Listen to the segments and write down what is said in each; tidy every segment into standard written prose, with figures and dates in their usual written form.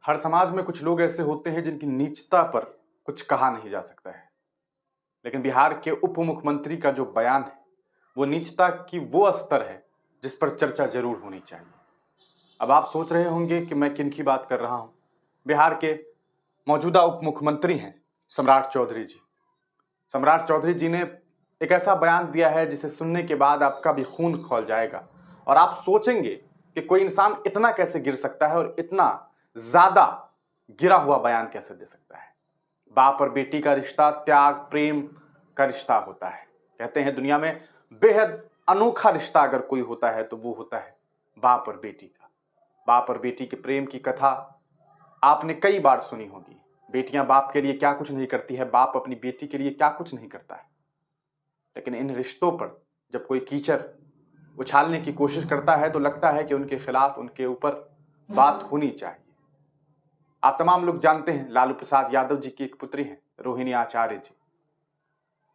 हर समाज में कुछ लोग ऐसे होते हैं जिनकी नीचता पर कुछ कहा नहीं जा सकता है। लेकिन बिहार के उप मुख्यमंत्री का जो बयान है वो नीचता की वो स्तर है जिस पर चर्चा जरूर होनी चाहिए। अब आप सोच रहे होंगे कि मैं किन की बात कर रहा हूं। बिहार के मौजूदा उप मुख्यमंत्री हैं सम्राट चौधरी जी। सम्राट चौधरी जी ने एक ऐसा बयान दिया है जिसे सुनने के बाद आपका भी खून खौल जाएगा और आप सोचेंगे कि कोई इंसान इतना कैसे गिर सकता है और इतना ज्यादा गिरा हुआ बयान कैसे दे सकता है। बाप और बेटी का रिश्ता त्याग प्रेम का रिश्ता होता है। कहते हैं दुनिया में बेहद अनोखा रिश्ता अगर कोई होता है तो वो होता है बाप और बेटी का। बाप और बेटी के प्रेम की कथा आपने कई बार सुनी होगी। बेटियां बाप के लिए क्या कुछ नहीं करती है, बाप अपनी बेटी के लिए क्या कुछ नहीं करता है। लेकिन इन रिश्तों पर जब कोई कीचड़ उछालने की कोशिश करता है तो लगता है कि उनके खिलाफ उनके ऊपर बात होनी चाहिए। आप तमाम लोग जानते हैं लालू प्रसाद यादव जी की एक पुत्री हैं रोहिणी आचार्य जी।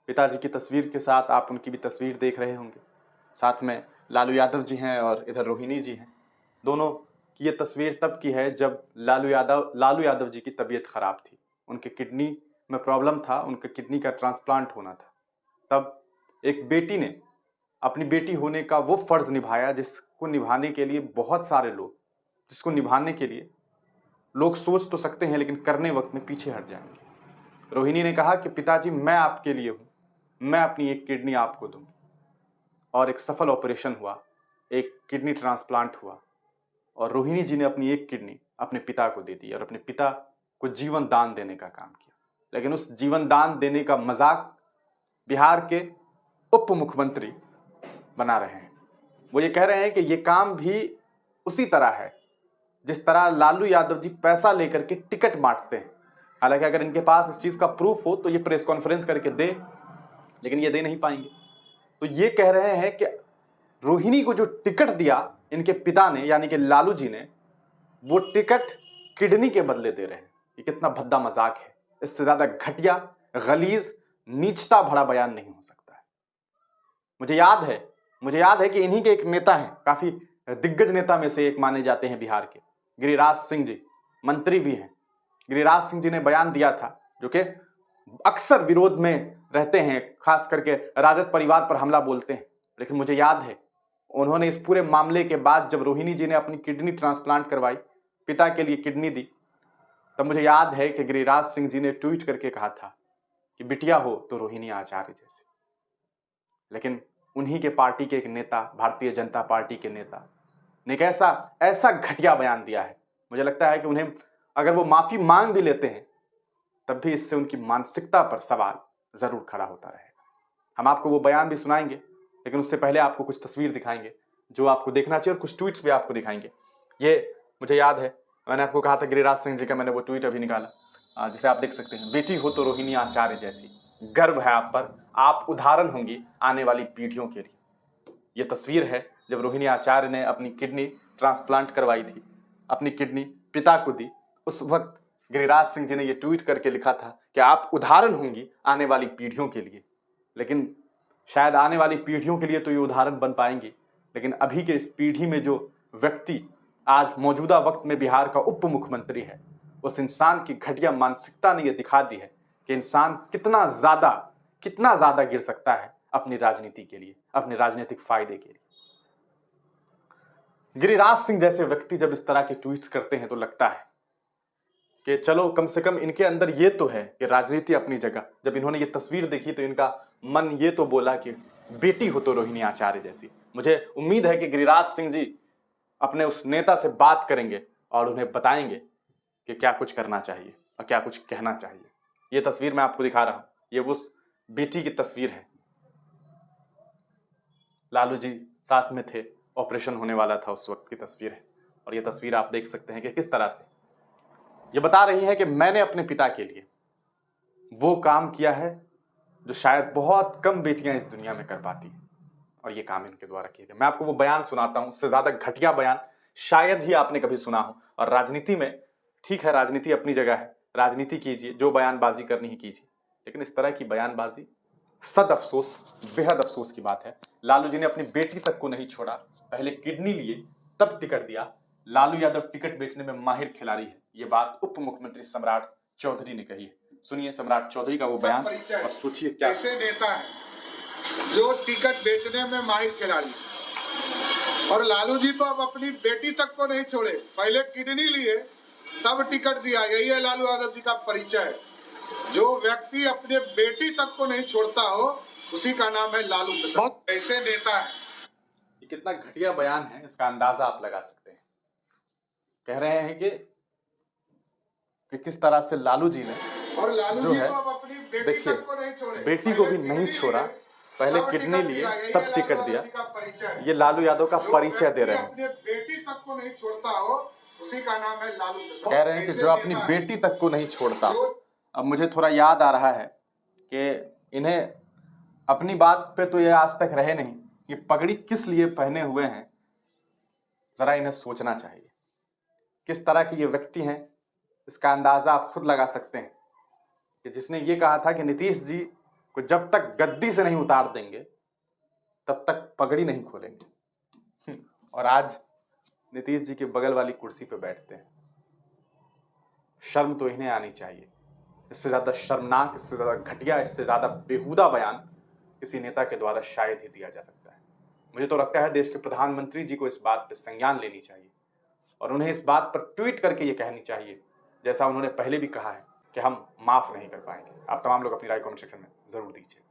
पिताजी की तस्वीर के साथ आप उनकी भी तस्वीर देख रहे होंगे। साथ में लालू यादव जी हैं और इधर रोहिणी जी हैं। दोनों की ये तस्वीर तब की है जब लालू यादव जी की तबीयत खराब थी। उनके किडनी में प्रॉब्लम था, उनके किडनी का ट्रांसप्लांट होना था। तब एक बेटी ने अपनी बेटी होने का वो फर्ज निभाया जिसको निभाने के लिए बहुत सारे लोग जिसको निभाने के लिए लोग सोच तो सकते हैं लेकिन करने वक्त में पीछे हट जाएंगे। रोहिणी ने कहा कि पिताजी मैं आपके लिए हूं, मैं अपनी एक किडनी आपको दूंगी। और एक सफल ऑपरेशन हुआ, एक किडनी ट्रांसप्लांट हुआ और रोहिणी जी ने अपनी एक किडनी अपने पिता को दे दी और अपने पिता को जीवन दान देने का काम किया। लेकिन उस जीवन दान देने का मजाक बिहार के उप मुख्यमंत्री बना रहे हैं। वो ये कह रहे हैं कि ये काम भी उसी तरह है जिस तरह लालू यादव जी पैसा लेकर के टिकट बांटते हैं। हालांकि अगर इनके पास इस चीज का प्रूफ हो तो ये प्रेस कॉन्फ्रेंस करके दे, लेकिन ये दे नहीं पाएंगे। तो ये कह रहे हैं कि रोहिणी को जो टिकट दिया इनके पिता ने यानी कि लालू जी ने, वो टिकट किडनी के बदले दे रहे हैं। ये कितना भद्दा मजाक है। इससे ज्यादा घटिया, गलीज, नीचता भरा बयान नहीं हो सकता है। मुझे याद है कि इन्हीं के एक नेता हैं, काफी दिग्गज नेता में से एक माने जाते हैं बिहार के, गिरिराज सिंह जी, मंत्री भी हैं। गिरिराज सिंह जी ने बयान दिया था जो कि अक्सर विरोध में रहते हैं, खास करके राजद परिवार पर हमला बोलते हैं। लेकिन मुझे याद है उन्होंने इस पूरे मामले के बाद जब रोहिणी जी ने अपनी किडनी ट्रांसप्लांट करवाई, पिता के लिए किडनी दी, तब मुझे याद है कि गिरिराज सिंह जी ने ट्वीट करके कहा था कि बिटिया हो तो रोहिणी आचार्य जैसे। लेकिन उन्हीं के पार्टी के एक नेता, भारतीय जनता पार्टी के नेता ने एक ऐसा घटिया बयान दिया है। मुझे लगता है कि उन्हें अगर वो माफी मांग भी लेते हैं तब भी इससे उनकी मानसिकता पर सवाल जरूर खड़ा होता रहेगा। हम आपको वो बयान भी सुनाएंगे, लेकिन उससे पहले आपको कुछ तस्वीर दिखाएंगे जो आपको देखना चाहिए और कुछ ट्वीट्स भी आपको दिखाएंगे। ये मुझे याद है, मैंने आपको कहा था गिरिराज सिंह जी का, मैंने वो ट्वीट अभी निकाला जिसे आप देख सकते हैं। बेटी हो तो रोहिणी आचार्य जैसी, गर्व है आप पर, आप उदाहरण होंगी आने वाली पीढ़ियों के लिए। ये तस्वीर है जब रोहिणी आचार्य ने अपनी किडनी ट्रांसप्लांट करवाई थी, अपनी किडनी पिता को दी। उस वक्त गिरिराज सिंह जी ने यह ट्वीट करके लिखा था कि आप उदाहरण होंगी आने वाली पीढ़ियों के लिए। लेकिन शायद आने वाली पीढ़ियों के लिए तो ये उदाहरण बन पाएंगे, लेकिन अभी के इस पीढ़ी में जो व्यक्ति आज मौजूदा वक्त में बिहार का उप मुख्यमंत्री है, उस इंसान की घटिया मानसिकता ने यह दिखा दी है कि इंसान कितना ज्यादा गिर सकता है अपनी राजनीति के लिए, अपने राजनीतिक फायदे के लिए। गिरिराज सिंह जैसे व्यक्ति जब इस तरह के ट्वीट्स करते हैं तो लगता है कि चलो कम से कम इनके अंदर ये तो है कि राजनीति अपनी जगह। जब इन्होंने ये तस्वीर देखी तो इनका मन ये तो बोला कि बेटी हो तो रोहिणी आचार्य जैसी। मुझे उम्मीद है कि गिरिराज सिंह जी अपने उस नेता से बात करेंगे और उन्हें बताएंगे कि क्या कुछ करना चाहिए और क्या कुछ कहना चाहिए। ये तस्वीर मैं आपको दिखा रहा हूं, ये उस बेटी की तस्वीर है। लालू जी साथ में थे, ऑपरेशन होने वाला था उस वक्त की तस्वीर है। और ये तस्वीर आप देख सकते हैं कि किस तरह से ये बता रही है कि मैंने अपने पिता के लिए वो काम किया है जो शायद बहुत कम बेटियां इस दुनिया में कर पाती हैं, और ये काम इनके द्वारा किया गया। मैं आपको वो बयान सुनाता हूं, उससे ज्यादा घटिया बयान शायद ही आपने कभी सुना हो। और राजनीति में ठीक है, राजनीति अपनी जगह है, राजनीति कीजिए, जो बयानबाजी करनी है कीजिए, लेकिन इस तरह की बयानबाजी सद अफसोस, बेहद अफसोस की बात है। लालू जी ने अपनी बेटी तक को नहीं छोड़ा, पहले किडनी लिए, तब टिकट दिया, लालू यादव टिकट बेचने में माहिर खिलाड़ी है। ये बात उप मुख्यमंत्री सम्राट चौधरी ने कही है। सुनिए सम्राट चौधरी का वो बयान और सोचिए क्या ऐसे नेता है जो टिकट बेचने में माहिर खिलाड़ी है। और लालू जी तो अब अपनी बेटी तक को नहीं छोड़े, पहले किडनी लिए तब टिकट दिया। यही है लालू यादव जी का परिचय। जो व्यक्ति अपने बेटी तक को नहीं छोड़ता हो उसी का नाम है लालू प्रसाद। बहुत ऐसे नेता है। ये कितना घटिया बयान है इसका अंदाजा आप लगा सकते हैं। कह रहे हैं कि किस तरह से लालू जी ने और लालू जो जी है तो अब अपनी बेटी देखिए तक को नहीं छोड़े, बेटी को भी नहीं छोड़ा, पहले किडनी लिए तब टिकट दिया। ये लालू यादव का परिचय दे रहे हैं। अपने बेटी तक को नहीं छोड़ता हो उसी का नाम है लालू प्रसाद। कह रहे हैं कि जो अपनी बेटी तक को नहीं छोड़ता। अब मुझे थोड़ा याद आ रहा है कि इन्हें अपनी बात पे तो ये आज तक रहे नहीं, ये पगड़ी किस लिए पहने हुए हैं जरा इन्हें सोचना चाहिए। किस तरह के ये व्यक्ति हैं इसका अंदाजा आप खुद लगा सकते हैं कि जिसने ये कहा था कि नीतीश जी को जब तक गद्दी से नहीं उतार देंगे तब तक पगड़ी नहीं खोलेंगे। और आज नीतीश जी के बगल वाली कुर्सी पे बैठते हैं। शर्म तो इन्हें आनी चाहिए। इससे ज्यादा शर्मनाक, इससे ज्यादा घटिया, इससे ज्यादा बेहुदा बयान किसी नेता के द्वारा शायद ही दिया जा सकता है। मुझे तो लगता है देश के प्रधानमंत्री जी को इस बात पर संज्ञान लेनी चाहिए और उन्हें इस बात पर ट्वीट करके ये कहनी चाहिए, जैसा उन्होंने पहले भी कहा है कि हम माफ नहीं कर पाएंगे। आप तमाम लोग अपनी राय कमेंट सेक्शन में जरूर दीजिए।